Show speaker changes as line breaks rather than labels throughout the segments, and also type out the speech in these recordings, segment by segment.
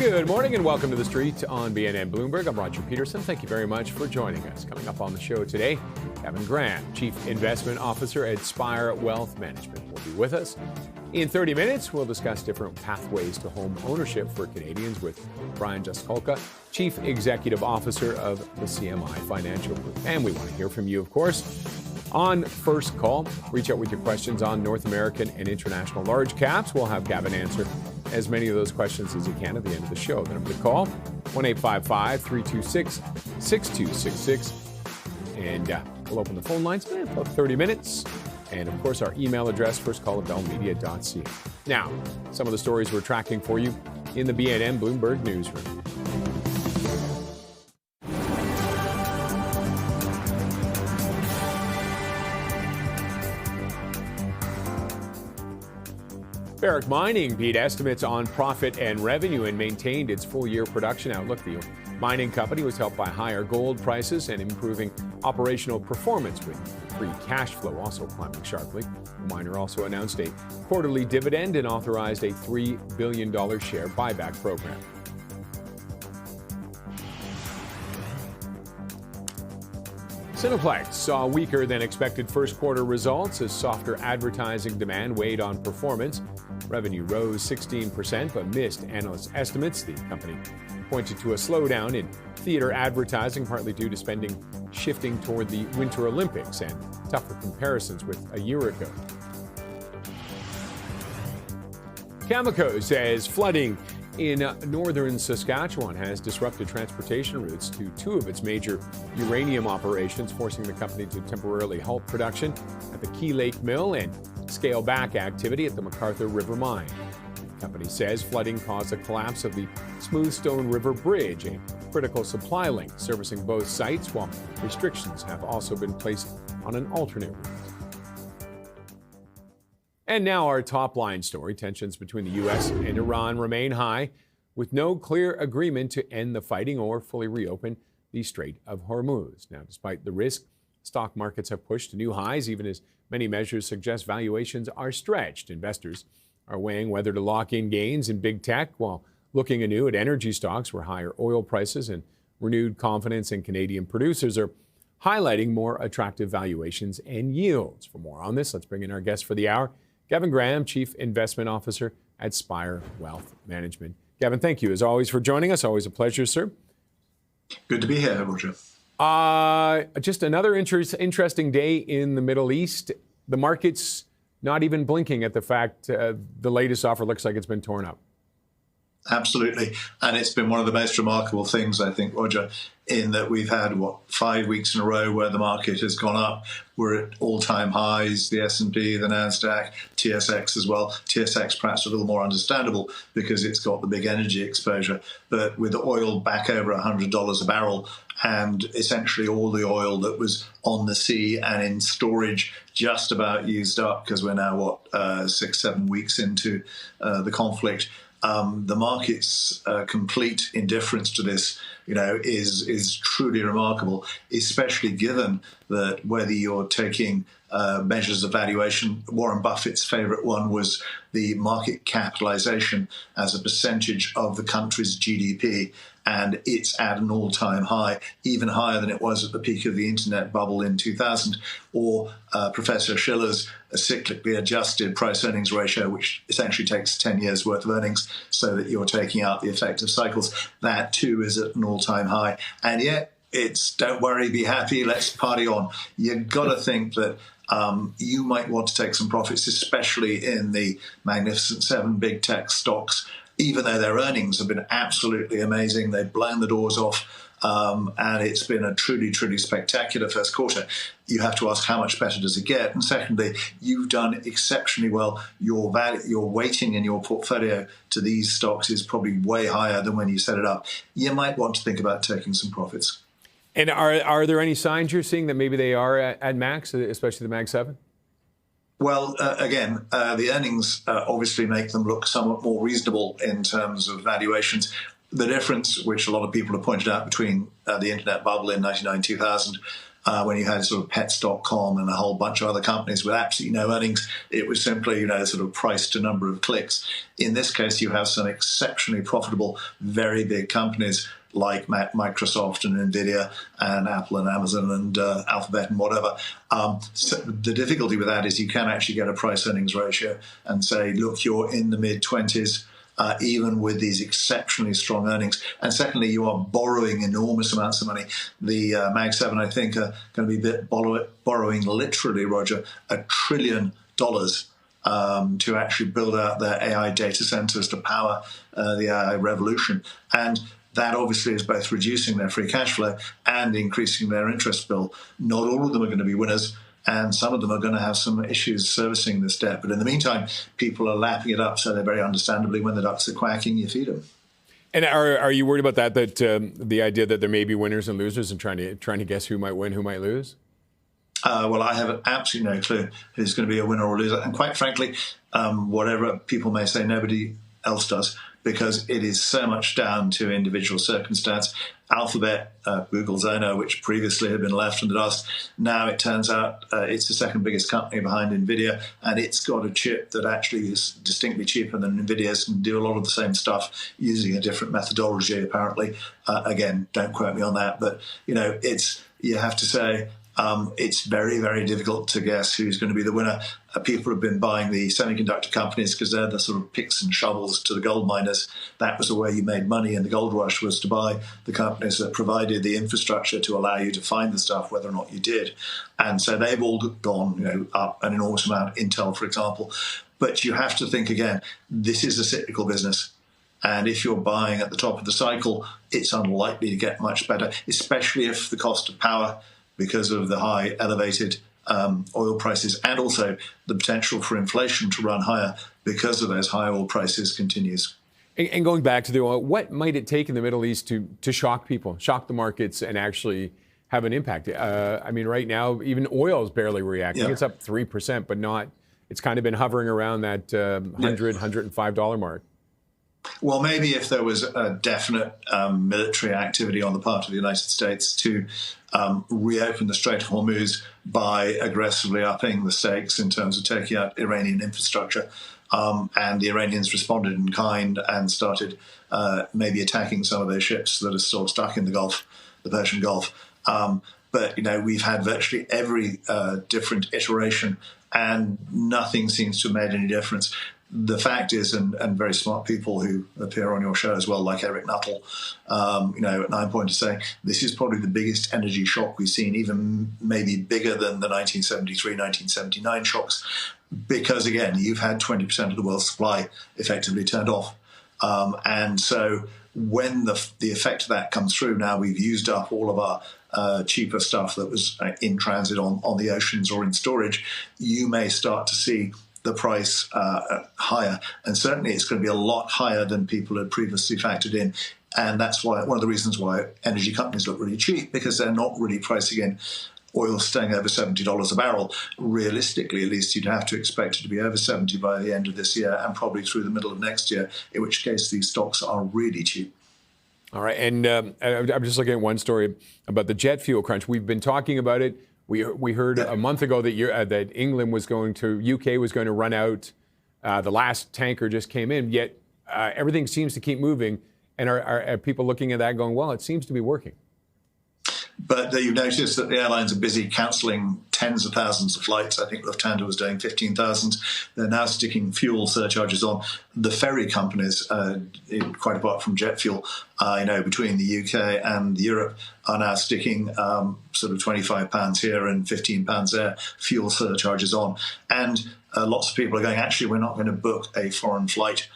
Good morning and welcome to The Street on BNN Bloomberg. I'm Roger Peterson. Thank you very much for joining us. Coming up on the show today, Kevin Graham, Chief Investment Officer at Spire Wealth Management, will be with us. In 30 minutes, we'll discuss different pathways to home ownership for Canadians with Brian Justkolka, Chief Executive Officer of the CMI Financial Group. And we want to hear from you, of course. On First Call, reach out with your questions on North American and international large caps. We'll have Gavin answer as many of those questions as he can at the end of the show. The number to call, 1-855-326-6266. And we'll open the phone lines in about 30 minutes. And, of course, our email address, firstcall@bellmedia.ca. Now, some of the stories we're tracking for you in the BNN Bloomberg newsroom. Barrick Mining beat estimates on profit and revenue and maintained its full-year production outlook. The mining company was helped by higher gold prices and improving operational performance, with free cash flow also climbing sharply. The miner also announced a quarterly dividend and authorized a $3 billion share buyback program. Cineplex saw weaker than expected first quarter results as softer advertising demand weighed on performance. Revenue rose 16% but missed analyst estimates. The company pointed to a slowdown in theater advertising, partly due to spending shifting toward the Winter Olympics and tougher comparisons with a year ago. Cameco says flooding in northern Saskatchewan has disrupted transportation routes to two of its major uranium operations, forcing the company to temporarily halt production at the Key Lake Mill and scale back activity at the McArthur River Mine. The company says flooding caused the collapse of the Smoothstone River Bridge, a critical supply link servicing both sites, while restrictions have also been placed on an alternate route. And now our top line story. Tensions between the U.S. and Iran remain high, with no clear agreement to end the fighting or fully reopen the Strait of Hormuz. Now, despite the risk, stock markets have pushed to new highs, even as many measures suggest valuations are stretched. Investors are weighing whether to lock in gains in big tech while looking anew at energy stocks, where higher oil prices and renewed confidence in Canadian producers are highlighting more attractive valuations and yields. For more on this, let's bring in our guest for the hour, Kevin Graham, Chief Investment Officer at Spire Wealth Management. Kevin, thank you as always for joining us. Always a pleasure, sir.
Good to be here, Roger.
Just another interesting day in the Middle East. The market's not even blinking at the fact the latest offer looks like it's been torn up.
Absolutely. And it's been one of the most remarkable things, I think, Roger, in that we've had, 5 weeks in a row where the market has gone up. We're at all-time highs, the S&P, the NASDAQ, TSX as well. TSX perhaps a little more understandable because it's got the big energy exposure. But with oil back over $100 a barrel and essentially all the oil that was on the sea and in storage just about used up, because we're now, 6-7 weeks into the conflict, the market's complete indifference to this, is truly remarkable, especially given that whether you're taking measures of valuation, Warren Buffett's favorite one was the market capitalization as a percentage of the country's GDP. And it's at an all-time high, even higher than it was at the peak of the internet bubble in 2000, or Professor Schiller's cyclically adjusted price-earnings ratio, which essentially takes 10 years' worth of earnings so that you're taking out the effect of cycles. That, too, is at an all-time high. And yet, it's don't worry, be happy, let's party on. You've got to think that you might want to take some profits, especially in the Magnificent Seven big tech stocks, even though their earnings have been absolutely amazing. They've blown the doors off, and it's been a truly, truly spectacular first quarter. You have to ask, how much better does it get? And secondly, you've done exceptionally well. Your weighting in your portfolio to these stocks is probably way higher than when you set it up. You might want to think about taking some profits.
And are there any signs you're seeing that maybe they are at max, especially the Mag 7?
Well, again, the earnings obviously make them look somewhat more reasonable in terms of valuations. The difference, which a lot of people have pointed out between the internet bubble in 1999-2000 when you had sort of pets.com and a whole bunch of other companies with absolutely no earnings. It was simply, sort of price to number of clicks. In this case, you have some exceptionally profitable, very big companies like Microsoft and Nvidia and Apple and Amazon and Alphabet and whatever. So the difficulty with that is you can actually get a price-earnings ratio and say, look, you're in the mid-20s, even with these exceptionally strong earnings. And secondly, you are borrowing enormous amounts of money. The Mag 7, I think, are going to be borrowing literally, Roger, $1 trillion to actually build out their AI data centers to power the AI revolution. And that obviously is both reducing their free cash flow and increasing their interest bill. Not all of them are going to be winners, and some of them are going to have some issues servicing this debt. But in the meantime, people are lapping it up, so they're very understandably, when the ducks are quacking, you feed them.
And are you worried about that the idea that there may be winners and losers and trying to guess who might win, who might lose?
Well, I have absolutely no clue who's going to be a winner or loser. And quite frankly, whatever people may say, nobody else does, because it is so much down to individual circumstance. Alphabet, Google's owner, which previously had been left in the dust, now it turns out it's the second biggest company behind Nvidia, and it's got a chip that actually is distinctly cheaper than Nvidia's and do a lot of the same stuff using a different methodology, apparently. Again, don't quote me on that, but you have to say, it's very, very difficult to guess who's going to be the winner. People have been buying the semiconductor companies because they're the sort of picks and shovels to the gold miners. That was the way you made money in the gold rush, was to buy the companies that provided the infrastructure to allow you to find the stuff, whether or not you did. And so they've all gone up an enormous amount, Intel, for example. But you have to think again, this is a cyclical business. And if you're buying at the top of the cycle, it's unlikely to get much better, especially if the cost of power, because of the high elevated oil prices, and also the potential for inflation to run higher because of those high oil prices, continues.
And going back to the oil, what might it take in the Middle East to shock people, shock the markets, and actually have an impact? I mean, right now, even oil is barely reacting. Yeah. It's up 3%, but not. It's kind of been hovering around that $105 mark.
Well, maybe if there was a definite military activity on the part of the United States to reopen the Strait of Hormuz by aggressively upping the stakes in terms of taking out Iranian infrastructure, and the Iranians responded in kind and started maybe attacking some of those ships that are still stuck in the Gulf, the Persian Gulf. But, we've had virtually every different iteration, and nothing seems to have made any difference. The fact is, and very smart people who appear on your show as well, like Eric Nuttall, at 9 Point, is saying this is probably the biggest energy shock we've seen, even maybe bigger than the 1973, 1979 shocks, because, again, you've had 20% of the world's supply effectively turned off. And so when the effect of that comes through, now we've used up all of our cheaper stuff that was in transit on the oceans or in storage, you may start to see the price higher, and certainly it's going to be a lot higher than people had previously factored in. And that's why one of the reasons why energy companies look really cheap, because they're not really pricing in oil staying over $70 a barrel. Realistically, at least, you'd have to expect it to be over 70 by the end of this year and probably through the middle of next year, in which case these stocks are really cheap.
All right, and I'm just looking at one story about the jet fuel crunch. We've been talking about it. We heard a month ago that England was going to, UK was going to run out. The last tanker just came in, yet everything seems to keep moving. And are people looking at that going, well, it seems to be working?
But you've noticed that the airlines are busy cancelling tens of thousands of flights. I think Lufthansa was doing 15,000. They're now sticking fuel surcharges on. The ferry companies, quite apart from jet fuel, between the UK and Europe, are now sticking sort of £25 here and £15 there, fuel surcharges on. And lots of people are going, actually, we're not going to book a foreign flight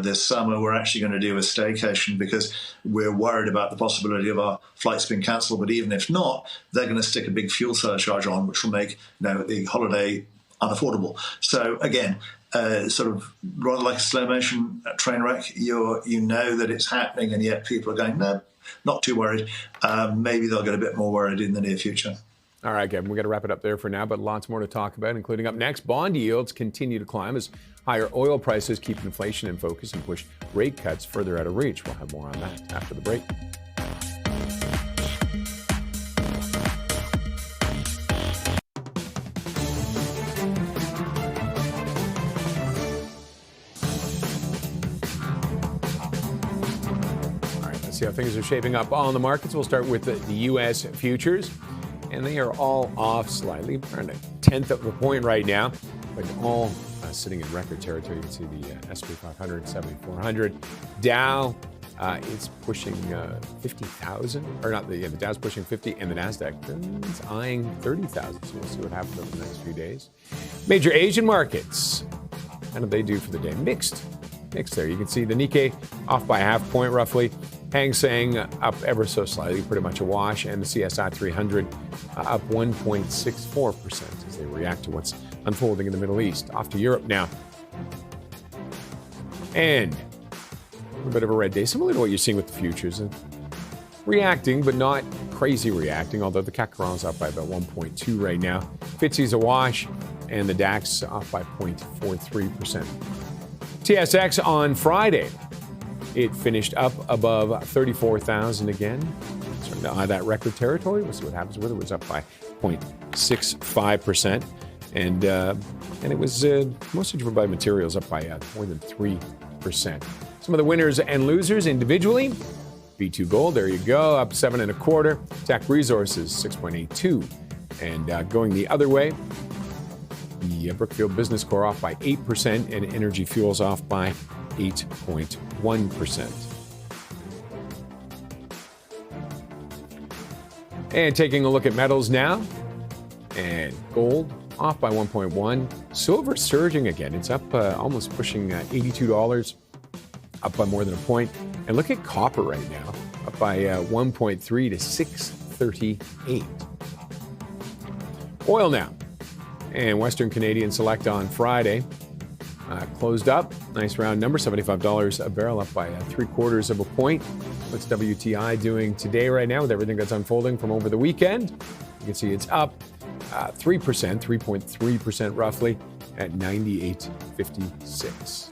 this summer. We're actually going to do a staycation because we're worried about the possibility of our flights being cancelled. But even if not, they're going to stick a big fuel surcharge on, which will make the holiday unaffordable. So again, sort of rather like a slow motion train wreck. You know that it's happening, and yet people are going, no, not too worried. Maybe they'll get a bit more worried in the near future.
All right, Kevin, we've got to wrap it up there for now, but lots more to talk about, including up next. Bond yields continue to climb as higher oil prices keep inflation in focus and push rate cuts further out of reach. We'll have more on that after the break. see how things are shaping up on the markets. We'll start with the U.S. futures, and they are all off slightly, around a tenth of a point right now, but all sitting in record territory. You can see the S&P 500, 7,400. Dow is pushing 50,000, or not, the Dow's pushing 50, and the NASDAQ is eyeing 30,000. So we'll see what happens over the next few days. Major Asian markets, how did they do for the day? Mixed there. You can see the Nikkei off by a half point roughly. Hang Seng up ever so slightly, pretty much a wash, and the CSI 300 up 1.64% as they react to what's unfolding in the Middle East. Off to Europe now. And a bit of a red day, similar to what you're seeing with the futures. Reacting, but not crazy reacting, although the CAC 40 is up by about 1.2 right now. FTSE's a wash, and the DAX off by 0.43%. TSX on Friday, it finished up above 34,000 again. Starting to eye that record territory. We'll see what happens with it. It was up by 0.65%. And it was mostly driven by materials, up by more than 3%. Some of the winners and losers individually. B2 Gold, there you go, up 7.25. Teck Resources, 6.82. And going the other way, the Brookfield Business Corp off by 8%, and Energy Fuels off by 8.1%. And taking a look at metals now, and gold off by 1.1. Silver surging again. It's up almost pushing $82, up by more than a point. And look at copper right now, up by 1.3 to 638. Oil now. And Western Canadian Select on Friday closed up. Nice round number, $75 a barrel, up by 0.75 of a point. What's WTI doing today right now with everything that's unfolding from over the weekend? You can see it's up 3%, 3.3% roughly at 98.56.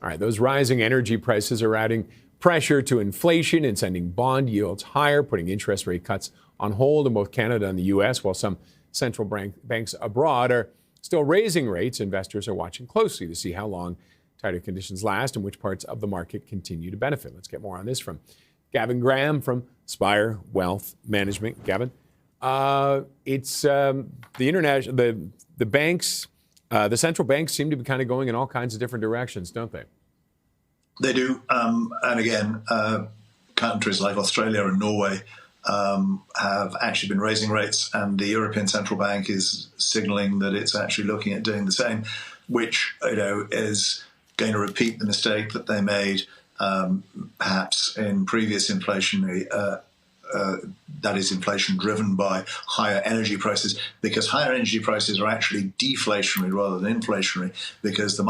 All right, those rising energy prices are adding pressure to inflation and sending bond yields higher, putting interest rate cuts on hold in both Canada and the U.S., while some central banks abroad are still raising rates. Investors are watching closely to see how long tighter conditions last and which parts of the market continue to benefit. Let's get more on this from Gavin Graham from Spire Wealth Management. Gavin, it's the international, the banks, the central banks seem to be kind of going in all kinds of different directions, don't they?
They do. And again, countries like Australia and Norway have actually been raising rates, and the European Central Bank is signaling that it's actually looking at doing the same, which is going to repeat the mistake that they made perhaps in previous inflationary that is inflation driven by higher energy prices, because higher energy prices are actually deflationary rather than inflationary, because the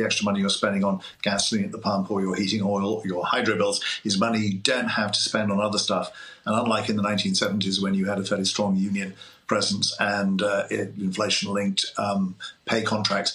extra money you're spending on gasoline at the pump or your heating oil or your hydro bills is money you don't have to spend on other stuff. And unlike in the 1970s when you had a fairly strong union presence and inflation-linked pay contracts,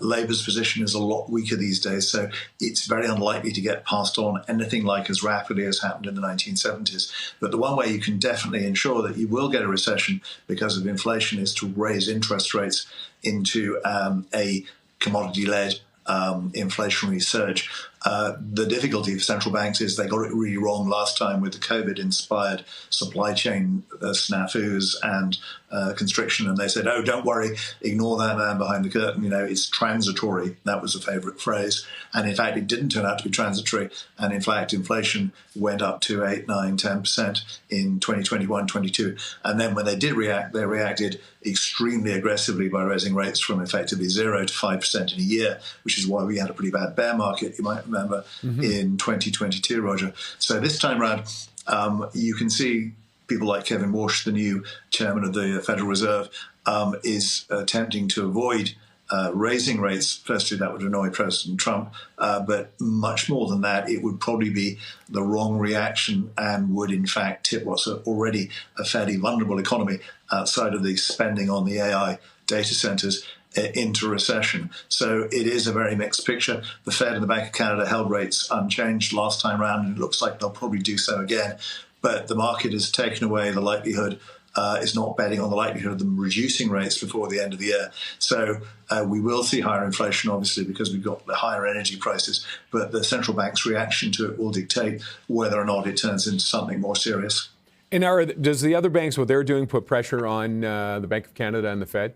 Labour's position is a lot weaker these days, so it's very unlikely to get passed on anything like as rapidly as happened in the 1970s. But the one way you can definitely ensure that you will get a recession because of inflation is to raise interest rates into a commodity-led inflationary surge. The difficulty for central banks is they got it really wrong last time with the COVID-inspired supply chain snafus and constriction, and they said, "Oh, don't worry, ignore that man behind the curtain. It's transitory." That was a favourite phrase, and in fact, it didn't turn out to be transitory. And in fact, inflation went up to 8, 9, 10% in 2021, 22, and then when they did react, they reacted extremely aggressively by raising rates from effectively 0 to 5% in a year, which is why we had a pretty bad bear market, you might remember, in 2022, Roger. So this time around, you can see people like Kevin Walsh, the new chairman of the Federal Reserve, is attempting to avoid raising rates. Firstly, that would annoy President Trump, but much more than that, it would probably be the wrong reaction and would in fact tip what's already a fairly vulnerable economy outside of the spending on the AI data centers into recession. So it is a very mixed picture. The Fed and the Bank of Canada held rates unchanged last time round, and it looks like they'll probably do so again. But the market has taken away the likelihood is not betting on the likelihood of them reducing rates before the end of the year. So we will see higher inflation, obviously, because we've got the higher energy prices. But the central bank's reaction to it will dictate whether or not it turns into something more serious.
And does the other banks, what they're doing, put pressure on the Bank of Canada and the Fed?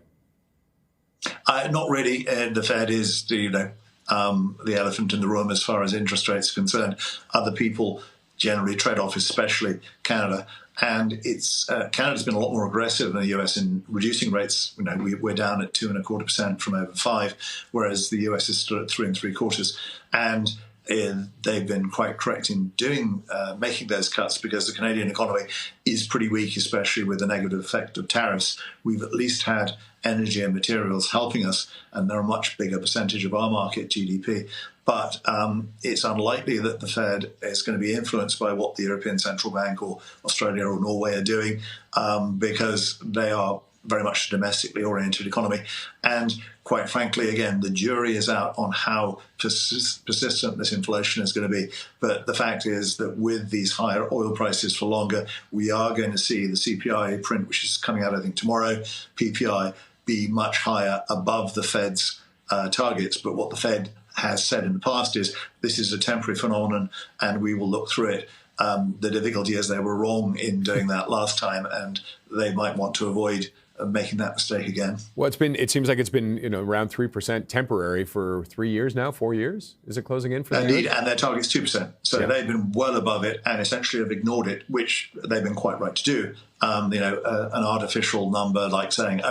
Not really. The Fed is the elephant in the room as far as interest rates are concerned. Other people generally trade off, especially Canada. And Canada's been a lot more aggressive than the US in reducing rates. We're down at 2.25% from over 5%, whereas the US is still at 3.75%. And they've been quite correct in making those cuts because the Canadian economy is pretty weak, especially with the negative effect of tariffs. We've at least had energy and materials helping us, and they're a much bigger percentage of our market GDP. But it's unlikely that the Fed is going to be influenced by what the European Central Bank or Australia or Norway are doing because they are very much a domestically oriented economy. And quite frankly, again, the jury is out on how persistent this inflation is going to be. But the fact is that with these higher oil prices for longer, we are going to see the CPI print, which is coming out, I think, tomorrow, PPI, be much higher above the Fed's targets. But what the Fed has said in the past is this is a temporary phenomenon and we will look through it. The difficulty is they were wrong in doing that last time, and they might want to avoid making that mistake again.
Well, it seems like it's been around 3% temporary for 3 years now, 4 years. Is it closing in for that?
Indeed, and their target's 2%. So
yeah.
They've been well above it and essentially have ignored it, which they've been quite right to do. An artificial number like saying,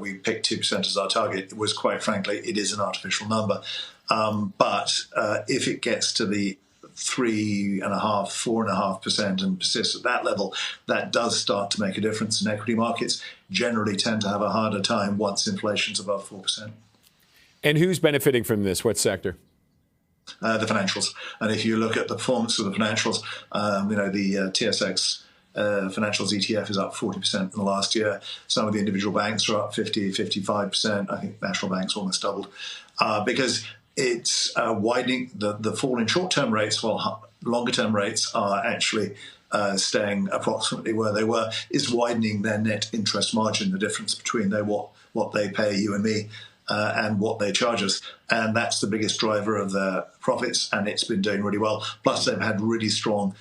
we picked 2% as our target, was quite frankly, it is an artificial number. But if it gets to the 3.5%, 4.5% and persists at that level, that does start to make a difference. And equity markets generally tend to have a harder time once inflation's above 4%.
And who's benefiting from this? What sector?
The financials. And if you look at the performance of the financials, the TSX financials ETF is up 40% in the last year. Some of the individual banks are up 50, 55%. I think National Bank's almost doubled because it's widening the fall in short-term rates while longer-term rates are actually staying approximately where they were, is widening their net interest margin, the difference between what they pay you and me and what they charge us. And that's the biggest driver of their profits, and it's been doing really well. Plus, they've had really strong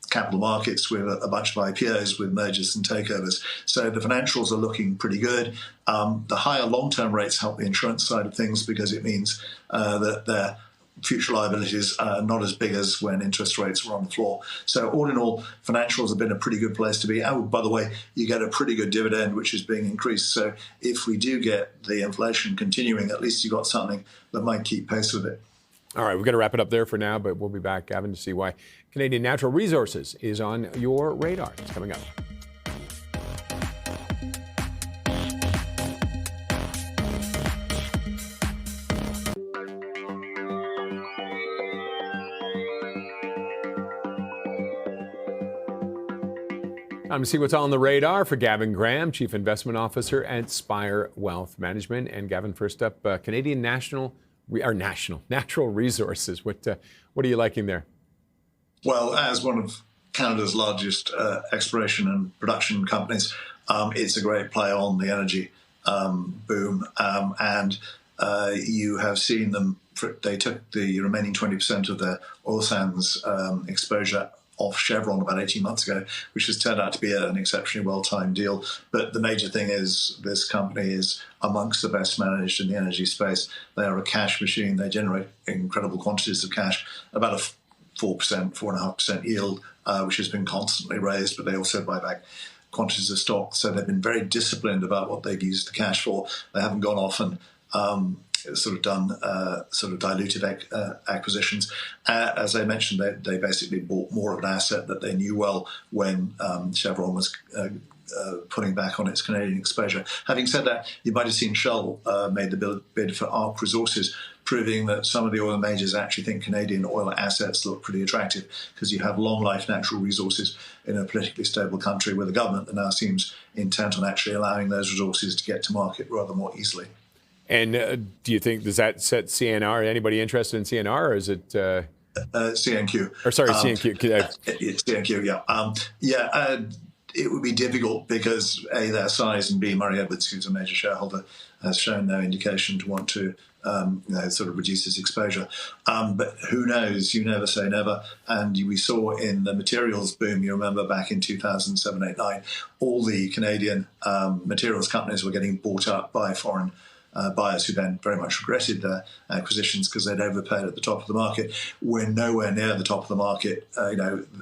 capital markets with a bunch of IPOs with mergers and takeovers. So the financials are looking pretty good. The higher long-term rates help the insurance side of things because it means that their future liabilities are not as big as when interest rates were on the floor. So all in all, financials have been a pretty good place to be. Oh, by the way, you get a pretty good dividend, which is being increased. So if we do get the inflation continuing, at least you've got something that might keep pace with it.
All right, we're going to wrap it up there for now, but we'll be back, Gavin, to see why Canadian Natural Resources is on your radar. It's coming up. Time to see what's on the radar for Gavin Graham, Chief Investment Officer at Spire Wealth Management. And Gavin, first up, Canadian Natural Resources. What are you liking there?
Well, as one of Canada's largest exploration and production companies, it's a great play on the energy boom. And you have seen them, they took the remaining 20% of their oil sands exposure off Chevron about 18 months ago, which has turned out to be an exceptionally well-timed deal. But the major thing is this company is amongst the best managed in the energy space. They are a cash machine. They generate incredible quantities of cash, about a 4%, 4.5% yield, which has been constantly raised, but they also buy back quantities of stock. So they've been very disciplined about what they've used the cash for. They haven't gone off and done dilutive acquisitions. As I mentioned, they basically bought more of an asset that they knew well when Chevron was putting back on its Canadian exposure. Having said that, you might have seen Shell made the bid for ARC Resources, proving that some of the oil majors actually think Canadian oil assets look pretty attractive because you have long-life natural resources in a politically stable country with a government that now seems intent on actually allowing those resources to get to market rather more easily.
And do you think, does that set CNR, anybody interested in CNR, or is it?
CNQ.
Or sorry, CNQ.
It's CNQ, yeah. it would be difficult because A, their size, and B, Murray Edwards, who's a major shareholder, has shown no indication to want to sort of reduce its exposure. But who knows? You never say never. And we saw in the materials boom, you remember back in 2007, 8, 9, all the Canadian materials companies were getting bought up by foreign buyers who then very much regretted their acquisitions because they'd overpaid at the top of the market. We're nowhere near the top of the market.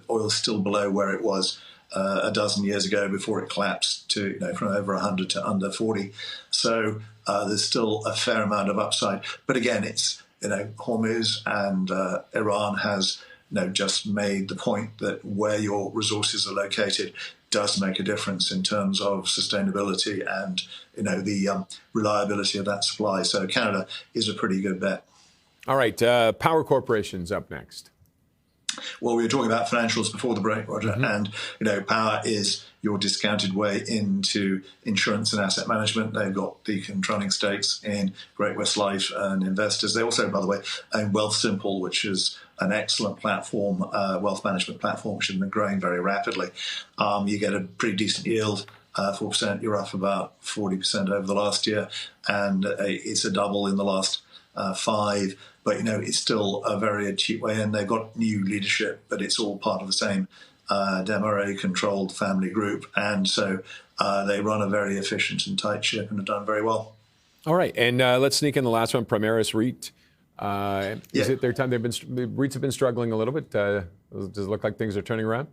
Oil's still below where it was a dozen years ago before it collapsed to from over 100 to under 40. So there's still a fair amount of upside. But again, it's Hormuz and Iran has just made the point that where your resources are located does make a difference in terms of sustainability and the reliability of that supply. So Canada is a pretty good bet.
All right, Power Corporation's up next.
Well, we were talking about financials before the break, Roger, and power is your discounted way into insurance and asset management. They've got the controlling stakes in Great-West Life and Investors. They also, by the way, own Wealthsimple, which is an excellent platform, wealth management platform, which has been growing very rapidly. You get a pretty decent yield. 4%, you're up about 40% over the last year, and it's a double in the last 5. But it's still a very cheap way in. They've got new leadership, but it's all part of the same Desmarais-controlled family group, and so they run a very efficient and tight ship and have done very well.
All right, and let's sneak in the last one, Primaris REIT. Is it their time? The REITs have been struggling a little bit. Does it look like things are turning around?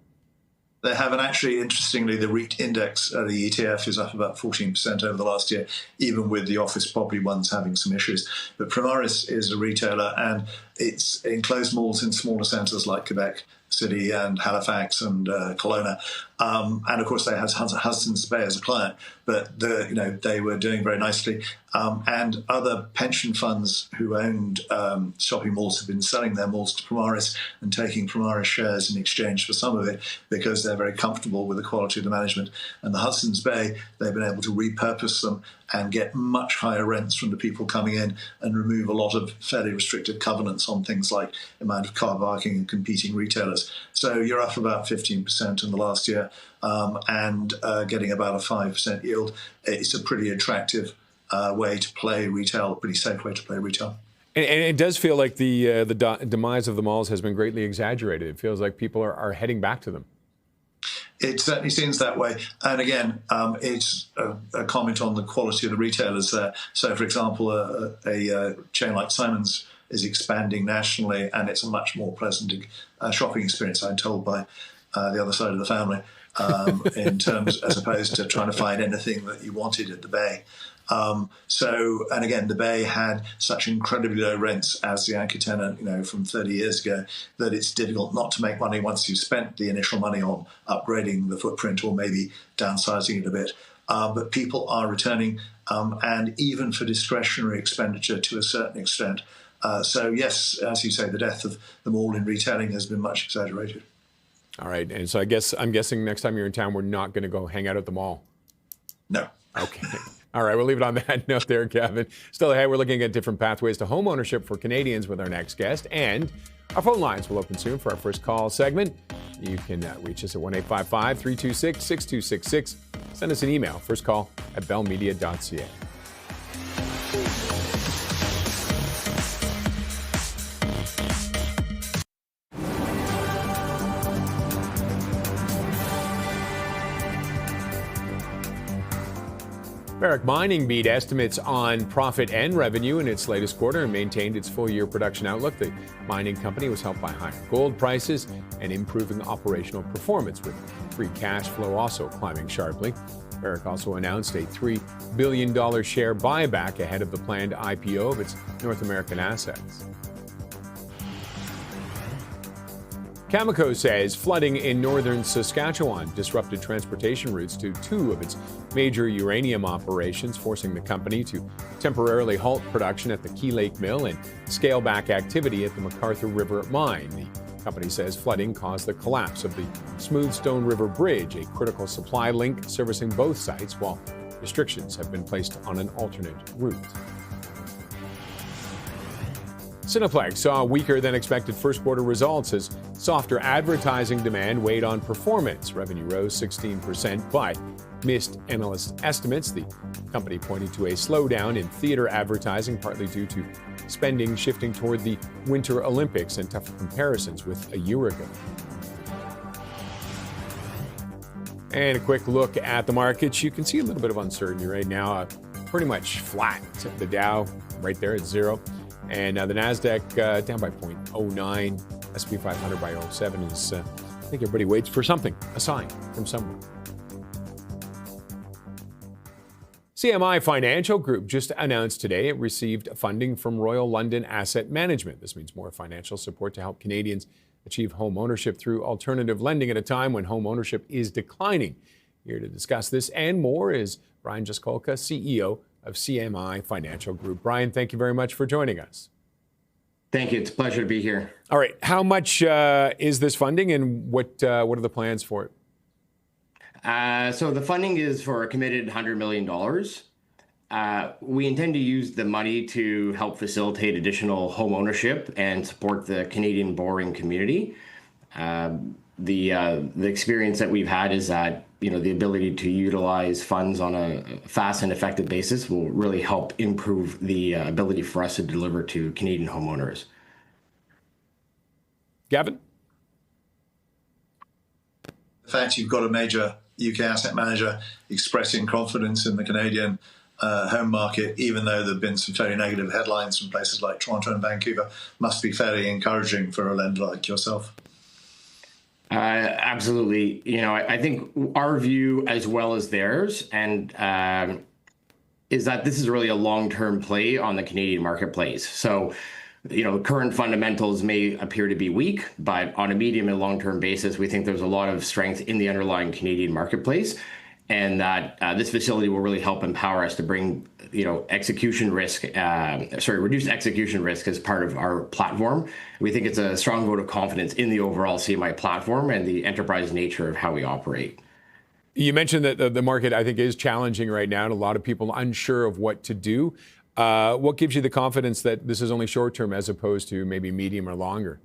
They have, and actually, interestingly, the REIT index, the ETF, is up about 14% over the last year, even with the office property ones having some issues. But Primaris is a retailer, and it's enclosed malls in smaller centres like Quebec City and Halifax and Kelowna. And of course, they had Hudson's Bay as a client, but they were doing very nicely. And other pension funds who owned shopping malls have been selling their malls to Primaris and taking Primaris shares in exchange for some of it because they're very comfortable with the quality of the management. And the Hudson's Bay, they've been able to repurpose them and get much higher rents from the people coming in and remove a lot of fairly restrictive covenants on things like amount of car parking and competing retailers. So you're up about 15% in the last year and getting about a 5% yield. It's a pretty attractive way to play retail, pretty safe way to play retail.
And it does feel like the demise of the malls has been greatly exaggerated. It feels like people are heading back to them.
It certainly seems that way. And again, it's a comment on the quality of the retailers there. So, for example, a chain like Simon's is expanding nationally, and it's a much more pleasant shopping experience, I'm told, by the other side of the family, in terms as opposed to trying to find anything that you wanted at the Bay. And again, the Bay had such incredibly low rents as the anchor tenant, from 30 years ago, that it's difficult not to make money once you've spent the initial money on upgrading the footprint or maybe downsizing it a bit. But people are returning, and even for discretionary expenditure to a certain extent. So yes, as you say, the death of the mall in retailing has been much exaggerated.
All right, and so I'm guessing next time you're in town, we're not going to go hang out at the mall.
No.
Okay. All right, we'll leave it on that note there, Kevin. Still ahead, we're looking at different pathways to home ownership for Canadians with our next guest. And our phone lines will open soon for our first call segment. You can reach us at 1-855-326-6266. Send us an email, firstcall@bellmedia.ca. Barrick Mining beat estimates on profit and revenue in its latest quarter and maintained its full-year production outlook. The mining company was helped by higher gold prices and improving operational performance, with free cash flow also climbing sharply. Barrick also announced a $3 billion share buyback ahead of the planned IPO of its North American assets. Cameco says flooding in northern Saskatchewan disrupted transportation routes to 2 of its major uranium operations, forcing the company to temporarily halt production at the Key Lake Mill and scale back activity at the McArthur River mine. The company says flooding caused the collapse of the Smoothstone River Bridge, a critical supply link servicing both sites, while restrictions have been placed on an alternate route. Cineplex saw weaker than expected first quarter results as softer advertising demand weighed on performance. Revenue rose 16%, but missed analyst estimates. The company pointed to a slowdown in theater advertising, partly due to spending shifting toward the Winter Olympics and tougher comparisons with a year ago. And a quick look at the markets. You can see a little bit of uncertainty right now. Pretty much flat. The Dow right there at zero. And the NASDAQ down by 0.09. S&P 500 by 0.07 is, I think everybody waits for something, a sign from somewhere. CMI Financial Group just announced today it received funding from Royal London Asset Management. This means more financial support to help Canadians achieve home ownership through alternative lending at a time when home ownership is declining. Here to discuss this and more is Brian Jaskolka, CEO of CMI Financial Group. Brian, thank you very much for joining us.
Thank you. It's a pleasure to be here.
All right. How much is this funding and what are the plans for it?
So the funding is for a committed $100 million. We intend to use the money to help facilitate additional home ownership and support the Canadian borrowing community. The experience that we've had is that the ability to utilize funds on a fast and effective basis will really help improve the ability for us to deliver to Canadian homeowners.
Gavin?
The fact you've got a major UK asset manager expressing confidence in the Canadian home market, even though there have been some fairly negative headlines from places like Toronto and Vancouver, must be fairly encouraging for a lender like yourself.
Absolutely. I think our view as well as theirs and is that this is really a long-term play on the Canadian marketplace. So, current fundamentals may appear to be weak, but on a medium and long-term basis, we think there's a lot of strength in the underlying Canadian marketplace, and that this facility will really help empower us to bring, reduce execution risk as part of our platform. We think it's a strong vote of confidence in the overall CMI platform and the enterprise nature of how we operate.
You mentioned that the market, I think, is challenging right now, and a lot of people unsure of what to do. What gives you the confidence that this is only short-term as opposed to maybe medium or longer?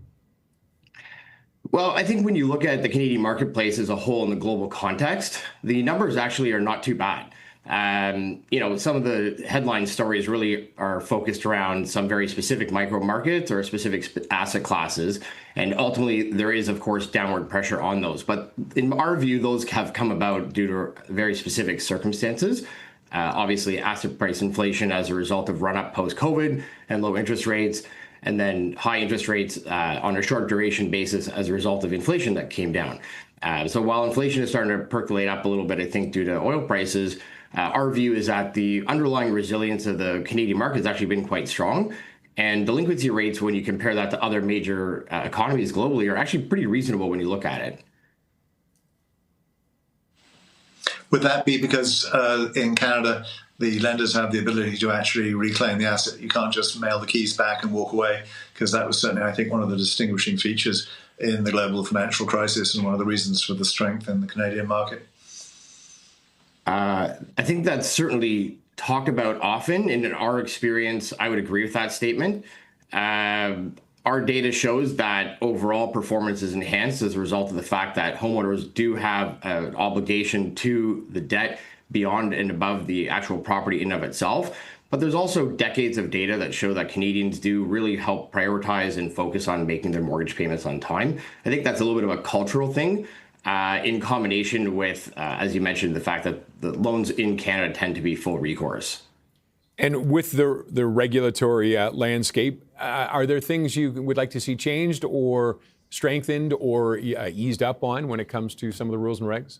Well, I think when you look at the Canadian marketplace as a whole in the global context, the numbers actually are not too bad. Some of the headline stories really are focused around some very specific micro markets or specific asset classes. And ultimately, there is, of course, downward pressure on those. But in our view, those have come about due to very specific circumstances. Obviously, asset price inflation as a result of run-up post-COVID and low interest rates, and then high interest rates on a short duration basis as a result of inflation that came down. So while inflation is starting to percolate up a little bit, I think due to oil prices, our view is that the underlying resilience of the Canadian market has actually been quite strong. And delinquency rates, when you compare that to other major economies globally, are actually pretty reasonable when you look at it.
Would that be because in Canada, the lenders have the ability to actually reclaim the asset? You can't just mail the keys back and walk away, because that was certainly, I think, one of the distinguishing features in the global financial crisis and one of the reasons for the strength in the Canadian market.
I think that's certainly talked about often, and in our experience, I would agree with that statement. Our data shows that overall performance is enhanced as a result of the fact that homeowners do have an obligation to the debt beyond and above the actual property in and of itself. But there's also decades of data that show that Canadians do really help prioritize and focus on making their mortgage payments on time. I think that's a little bit of a cultural thing in combination with, as you mentioned, the fact that the loans in Canada tend to be full recourse.
And with the regulatory landscape, are there things you would like to see changed or strengthened or eased up on when it comes to some of the rules and regs?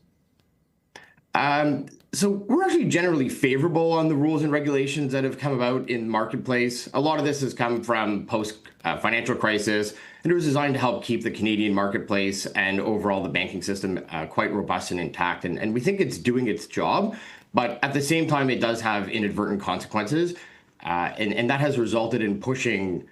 So we're actually generally favorable on the rules and regulations that have come about in the marketplace. A lot of this has come from post-financial crisis, and it was designed to help keep the Canadian marketplace and overall the banking system quite robust and intact. And we think it's doing its job, but at the same time, it does have inadvertent consequences. And that has resulted in pushing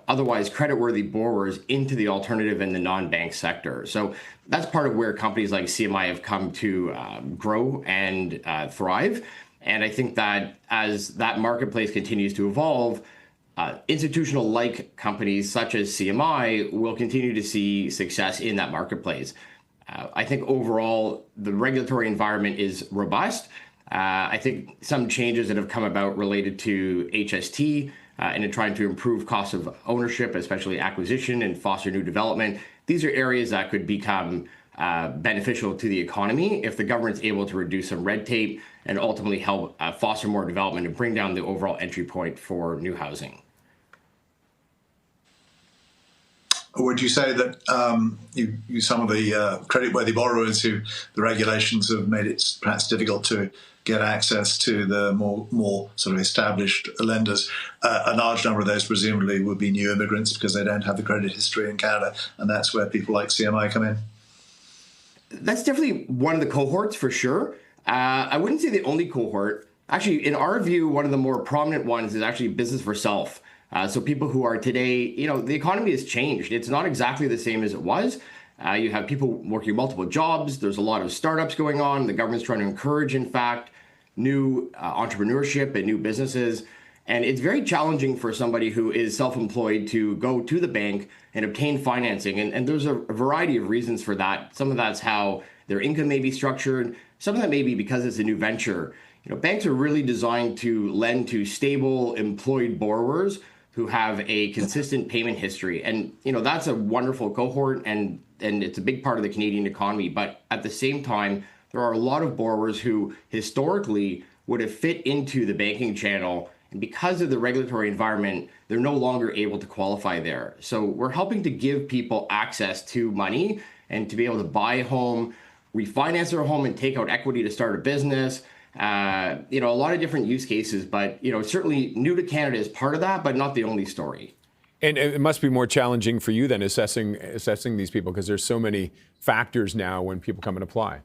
otherwise creditworthy borrowers into the alternative and the non-bank sector. So that's part of where companies like CMI have come to grow and thrive. And I think that as that marketplace continues to evolve, institutional-like companies such as CMI will continue to see success in that marketplace. I think overall, the regulatory environment is robust. I think some changes that have come about related to HST and in trying to improve cost of ownership, especially acquisition and foster new development, these are areas that could become beneficial to the economy if the government's able to reduce some red tape and ultimately help foster more development and bring down the overall entry point for new housing.
Would you say that some of the credit-worthy borrowers who the regulations have made it perhaps difficult to get access to the more sort of established lenders, a large number of those presumably would be new immigrants because they don't have the credit history in Canada, and that's where people like CMI come in?
That's definitely one of the cohorts for sure. I wouldn't say the only cohort. Actually, in our view, one of the more prominent ones is actually business for self. So people who are today, the economy has changed. It's not exactly the same as it was. You have people working multiple jobs. There's a lot of startups going on. The government's trying to encourage, in fact, new entrepreneurship and new businesses. And it's very challenging for somebody who is self-employed to go to the bank and obtain financing. And there's a variety of reasons for that. Some of that's how their income may be structured. Some of that may be because it's a new venture. Banks are really designed to lend to stable, employed borrowers who have a consistent payment history. And, that's a wonderful cohort and it's a big part of the Canadian economy. But at the same time, there are a lot of borrowers who historically would have fit into the banking channel. And because of the regulatory environment, they're no longer able to qualify there. So we're helping to give people access to money and to be able to buy a home, refinance their home and take out equity to start a business. A lot of different use cases, but, certainly new to Canada is part of that, but not the only story.
And it must be more challenging for you than assessing these people because there's so many factors now when people come and apply.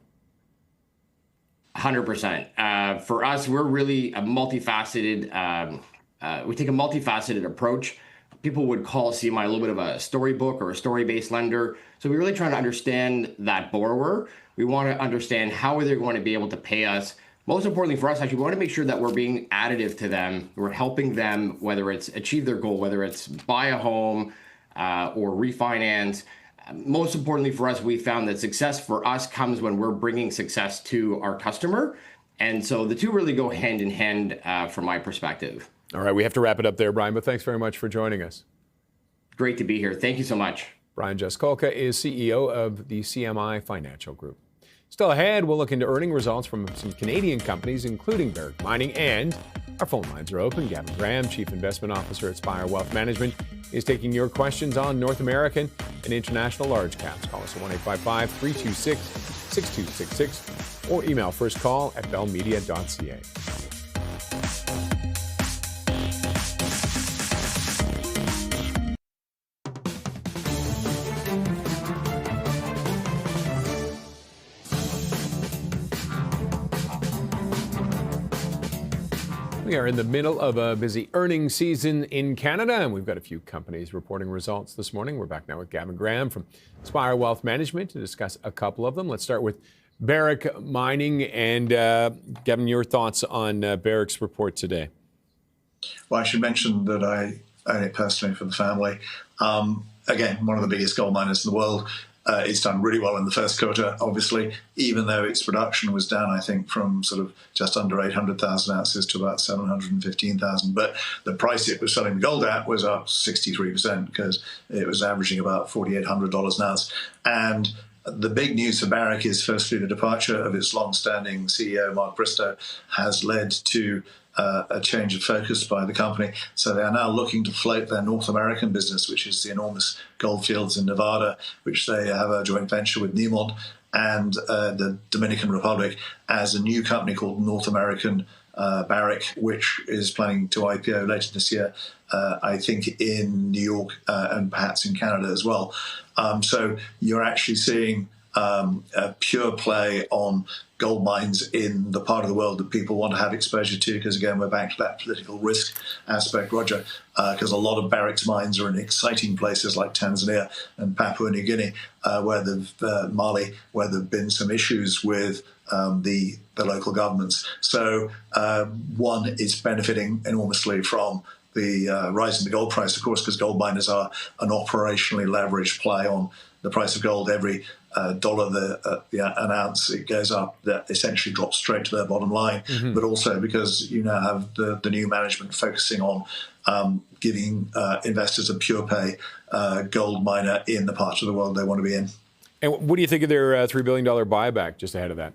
100%. For us, we're really a multifaceted, we take a multifaceted approach. People would call CMI a little bit of a storybook or a story-based lender. So we're really trying to understand that borrower. We want to understand how are they going to be able to pay us. Most importantly for us, actually, we want to make sure that we're being additive to them. We're helping them, whether it's achieve their goal, whether it's buy a home or refinance. Most importantly for us, we found that success for us comes when we're bringing success to our customer. And so the two really go hand in hand from my perspective.
All right, we have to wrap it up there, Brian, but thanks very much for joining us.
Great to be here. Thank you so much.
Brian Jaskolka is CEO of the CMI Financial Group. Still ahead, we'll look into earning results from some Canadian companies, including Barrick Mining, and our phone lines are open. Gavin Graham, Chief Investment Officer at Spire Wealth Management, is taking your questions on North American and international large caps. Call us at 1-855-326-6266 or email firstcall@bellmedia.ca. We are in the middle of a busy earnings season in Canada, and we've got a few companies reporting results this morning. We're back now with Gavin Graham from Spire Wealth Management to discuss a couple of them. Let's start with Barrick Mining. And Gavin, your thoughts on Barrick's report today?
Well, I should mention that I own it personally for the family. Again, one of the biggest gold miners in the world. It's done really well in the first quarter, obviously, even though its production was down, I think, from sort of just under 800,000 ounces to about 715,000. But the price it was selling the gold at was up 63% because it was averaging about $4,800 an ounce. And the big news for Barrick is, firstly, the departure of its long-standing CEO, Mark Bristow, has led to a change of focus by the company. So they are now looking to float their North American business, which is the enormous gold fields in Nevada, which they have a joint venture with Newmont and the Dominican Republic, as a new company called North American Barrick, which is planning to IPO later this year, I think in New York and perhaps in Canada as well. So you're actually seeing a pure play on gold mines in the part of the world that people want to have exposure to, because again, we're back to that political risk aspect, Roger, because a lot of Barrick's mines are in exciting places like Tanzania and Papua New Guinea, Mali, where there have been some issues with the local governments. So one is benefiting enormously from be rising the gold price, of course, because gold miners are an operationally leveraged play on the price of gold. Every dollar an ounce it goes up, that essentially drops straight to their bottom line. But also because you now have the new management focusing on giving investors a pure pay gold miner in the part of the world they want to be in.
And what do you think of their $3 billion buyback just ahead of that?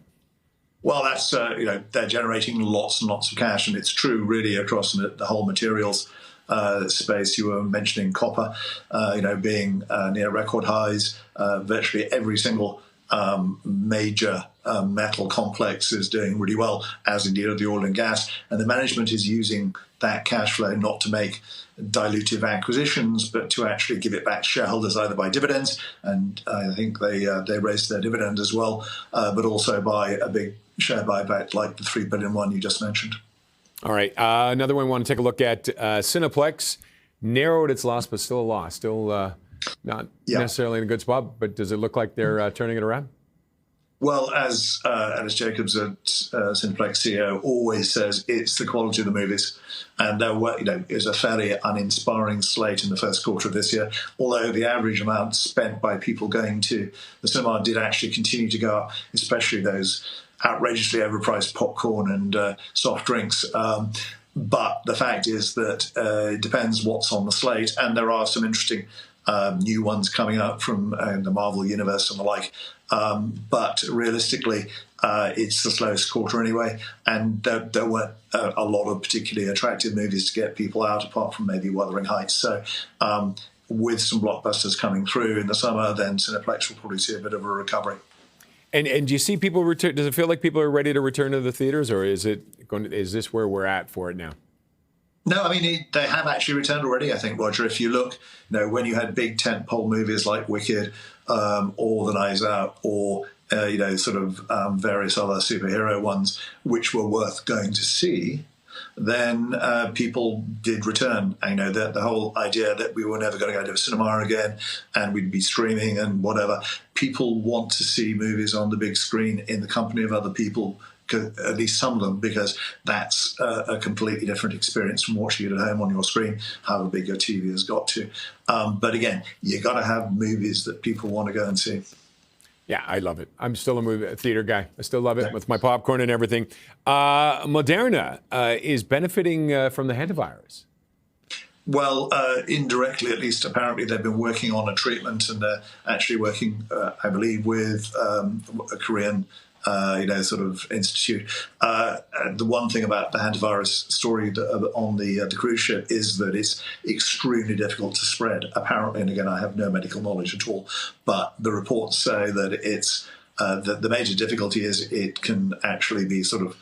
Well, that's, they're generating lots and lots of cash, and it's true really across the whole materials space. You were mentioning copper, being near record highs. Virtually every single major metal complex is doing really well, as indeed are the oil and gas. And the management is using that cash flow not to make dilutive acquisitions, but to actually give it back to shareholders either by dividends, and I think they raised their dividend as well, but also by a big share buyback like the $3 billion one you just mentioned.
All right. Another one we want to take a look at. Cineplex narrowed its loss, but still a loss. Still not necessarily in a good spot, but does it look like they're turning it around?
Well, as Alice Jacobs, Cineplex CEO, always says, it's the quality of the movies. And it was a fairly uninspiring slate in the first quarter of this year, although the average amount spent by people going to the cinema did actually continue to go up, especially those outrageously overpriced popcorn and soft drinks. But the fact is that it depends what's on the slate, and there are some interesting new ones coming out from the Marvel universe and the like. But realistically, it's the slowest quarter anyway, and there weren't a lot of particularly attractive movies to get people out, apart from maybe Wuthering Heights. So with some blockbusters coming through in the summer, then Cineplex will probably see a bit of a recovery. And
do you see people return? Does it feel like people are ready to return to the theaters, or is this where we're at for it now?
No, I mean, they have actually returned already, I think, Roger. If you look, when you had big tentpole movies like Wicked or The Knives Out or, various other superhero ones which were worth going to see, then people did return. I know that the whole idea that we were never going to go to a cinema again and we'd be streaming and whatever, people want to see movies on the big screen in the company of other people, at least some of them, because that's a completely different experience from watching it at home on your screen, however big your TV has got to. But again, you got to have movies that people want to go and see.
Yeah, I love it. I'm still a theater guy. I still love it with my popcorn and everything. Moderna is benefiting from the hantavirus.
Well, indirectly, at least, apparently they've been working on a treatment, and they're actually working, I believe, with a Korean institute. The one thing about the hantavirus story on the cruise ship is that it's extremely difficult to spread, apparently. And again, I have no medical knowledge at all, but the reports say that it's the major difficulty is it can actually be sort of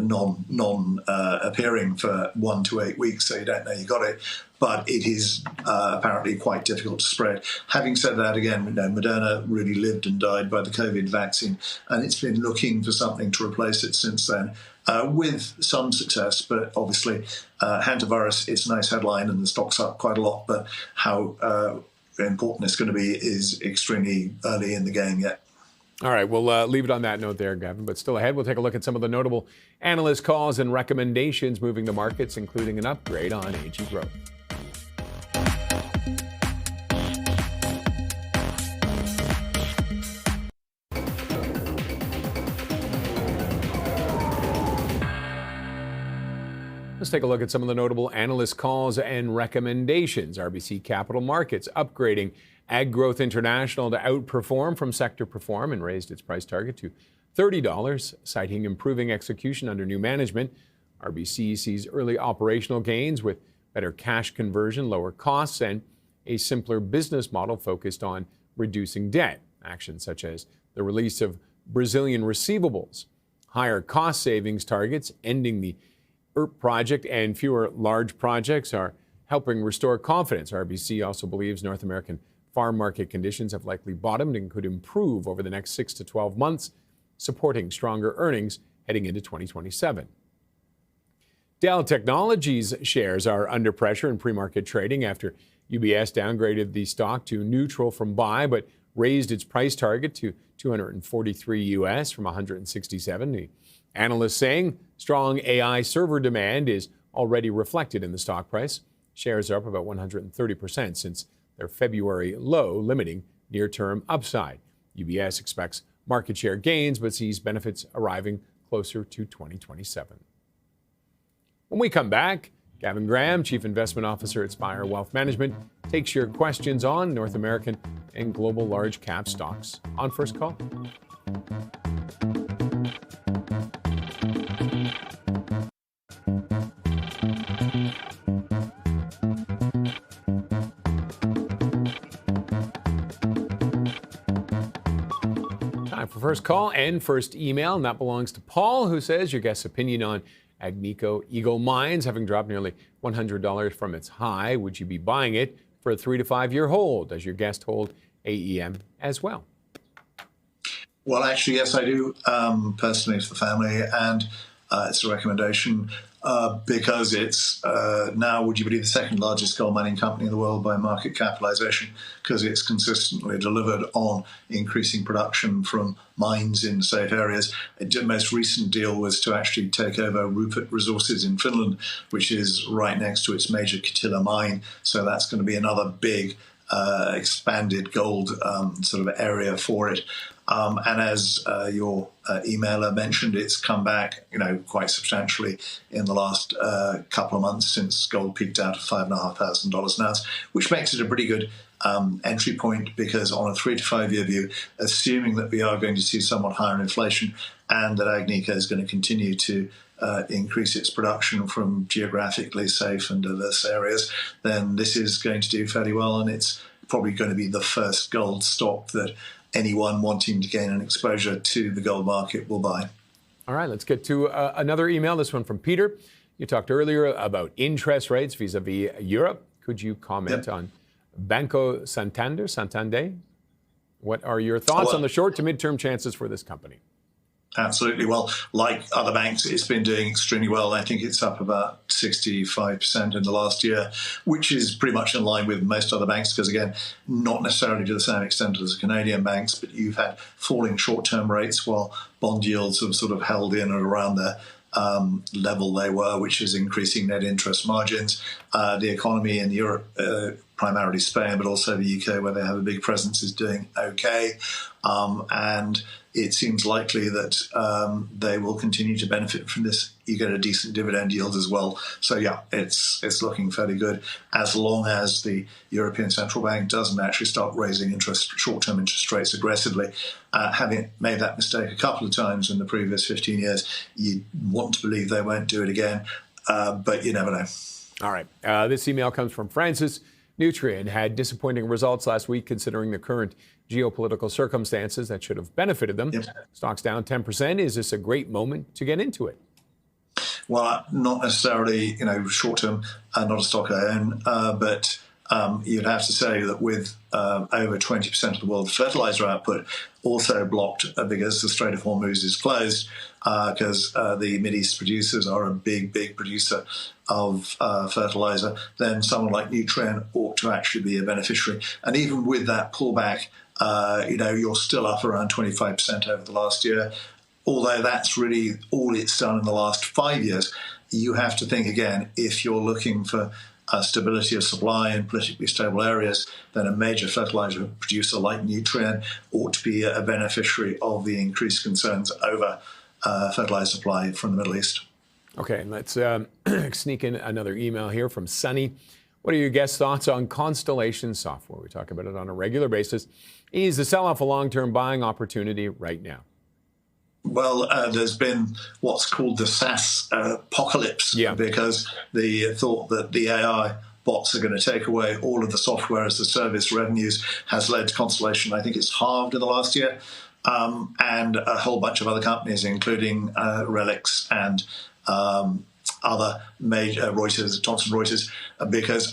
non-appearing for 1 to 8 weeks, so you don't know you got it. But it is apparently quite difficult to spread. Having said that, again, Moderna really lived and died by the COVID vaccine, and it's been looking for something to replace it since then, with some success. But obviously, hantavirus, it's a nice headline, and the stock's up quite a lot. But how important it's going to be is extremely early in the game yet.
All right, we'll leave it on that note there, Gavin. But still ahead, we'll take a look at some of the notable analyst calls and recommendations moving the markets, including an upgrade on AG growth. Let's take a look at some of the notable analyst calls and recommendations. RBC Capital Markets upgrading Ag Growth International to outperform from sector perform and raised its price target to $30, citing improving execution under new management. RBC sees early operational gains with better cash conversion, lower costs, and a simpler business model focused on reducing debt. Actions such as the release of Brazilian receivables, higher cost savings targets, ending the ERP project, and fewer large projects are helping restore confidence. RBC also believes North American farm market conditions have likely bottomed and could improve over the next 6 to 12 months, supporting stronger earnings heading into 2027. Dell Technologies shares are under pressure in pre-market trading after UBS downgraded the stock to neutral from buy, but raised its price target to $243 US from $167. The analysts saying strong AI server demand is already reflected in the stock price. Shares are up about 130% since their February low, limiting near-term upside. UBS expects market share gains, but sees benefits arriving closer to 2027. When we come back, Gavin Graham, Chief Investment Officer at Spire Wealth Management, takes your questions on North American and global large cap stocks on First Call. Time for First Call and first email, and that belongs to Paul, who says your guest's opinion on Agnico Eagle Mines having dropped nearly $100 from its high. Would you be buying it for a 3 to 5 year hold? Does your guest hold AEM as well?
Well, actually, yes, I do, personally for the family, and it's a recommendation because it's now, would you believe, the second largest gold mining company in the world by market capitalization, because it's consistently delivered on increasing production from mines in safe areas. The most recent deal was to actually take over Rupert Resources in Finland, which is right next to its major Kittilä mine. So that's going to be another big expanded gold sort of area for it. And as your emailer mentioned, it's come back, quite substantially in the last couple of months since gold peaked out at $5,500 an ounce, which makes it a pretty good entry point, because on a 3 to 5 year view, assuming that we are going to see somewhat higher inflation and that Agnico is going to continue to increase its production from geographically safe and diverse areas, then this is going to do fairly well, and it's probably going to be the first gold stock that anyone wanting to gain an exposure to the gold market will buy.
All right, let's get to another email, this one from Peter. You talked earlier about interest rates vis-a-vis Europe. Could you comment on Banco Santander? What are your thoughts on the short to midterm chances for this company?
Absolutely. Well, like other banks, it's been doing extremely well. I think it's up about 65% in the last year, which is pretty much in line with most other banks, because, again, not necessarily to the same extent as the Canadian banks, but you've had falling short-term rates while bond yields have sort of held in at around the level they were, which is increasing net interest margins. The economy in Europe, primarily Spain, but also the UK, where they have a big presence, is doing okay. And it seems likely that they will continue to benefit from this. You get a decent dividend yield as well. So, yeah, it's looking fairly good, as long as the European Central Bank doesn't actually start raising short-term interest rates aggressively. Having made that mistake a couple of times in the previous 15 years, you want to believe they won't do it again, but you never know. All
right. This email comes from Francis. Nutrien had disappointing results last week, considering the current geopolitical circumstances that should have benefited them. Yep. Stock's down 10%. Is this a great moment to get into it?
Well, not necessarily, short-term, not a stock I own, but you'd have to say that with over 20% of the world's fertilizer output also blocked because the Strait of Hormuz is closed, because the Mideast producers are a big producer of fertilizer, then someone like Nutrien ought to actually be a beneficiary. And even with that pullback, you're still up around 25% over the last year. Although that's really all it's done in the last 5 years, you have to think again, if you're looking for stability of supply in politically stable areas, then a major fertilizer producer like Nutrien ought to be a beneficiary of the increased concerns over fertilizer supply from the Middle East.
Okay, and let's sneak in another email here from Sunny. What are your guest thoughts on Constellation Software? We talk about it on a regular basis. Is the sell-off a long-term buying opportunity right now?
Well, there's been what's called the SaaS apocalypse, because the thought that the AI bots are going to take away all of the software as the service revenues has led to Constellation. I think it's halved in the last year, and a whole bunch of other companies, including Relics and other major Thomson Reuters, because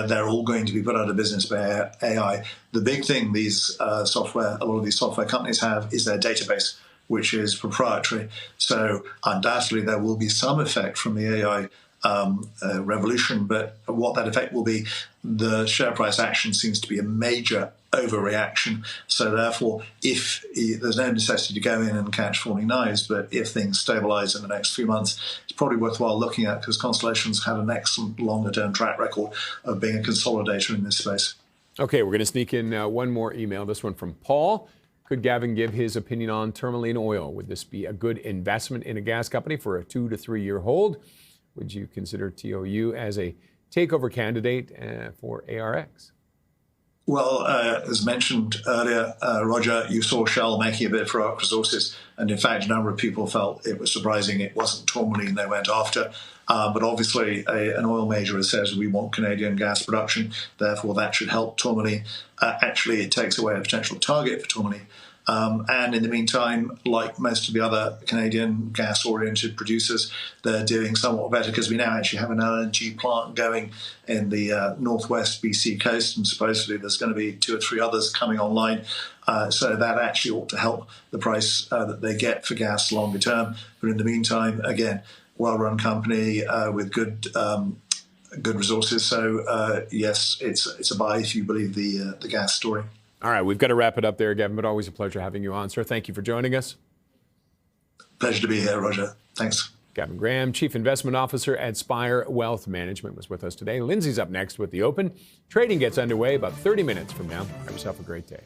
they're all going to be put out of business by AI. The big thing a lot of these software companies have is their database, which is proprietary. So undoubtedly there will be some effect from the AI revolution, but what that effect will be, the share price action seems to be a major overreaction. So therefore, if there's no necessity to go in and catch falling knives, but if things stabilize in the next few months, it's probably worthwhile looking at, because Constellation's had an excellent longer-term track record of being a consolidator in this space.
Okay, we're going to sneak in one more email, this one from Paul. Could Gavin give his opinion on Tourmaline Oil? Would this be a good investment in a gas company for a 2 to 3 year hold? Would you consider TOU as a takeover candidate for ARX?
Well, as mentioned earlier, Roger, you saw Shell making a bid for ARC Resources, and in fact, a number of people felt it was surprising it wasn't Tourmaline they went after. But obviously, an oil major says we want Canadian gas production, therefore that should help Tourmaline. Actually, it takes away a potential target for Tourmaline. And in the meantime, like most of the other Canadian gas-oriented producers, they're doing somewhat better, because we now actually have an LNG plant going in the northwest BC coast, and supposedly there's going to be 2 or 3 others coming online. So that actually ought to help the price that they get for gas longer term. But in the meantime, again, well-run company with good resources. So yes, it's a buy if you believe the gas story.
All right, we've got to wrap it up there, Gavin, but always a pleasure having you on, sir. Thank you for joining us.
Pleasure to be here, Roger. Thanks.
Gavin Graham, Chief Investment Officer at Spire Wealth Management, was with us today. Lindsay's up next with the Open. Trading gets underway about 30 minutes from now. Have yourself a great day.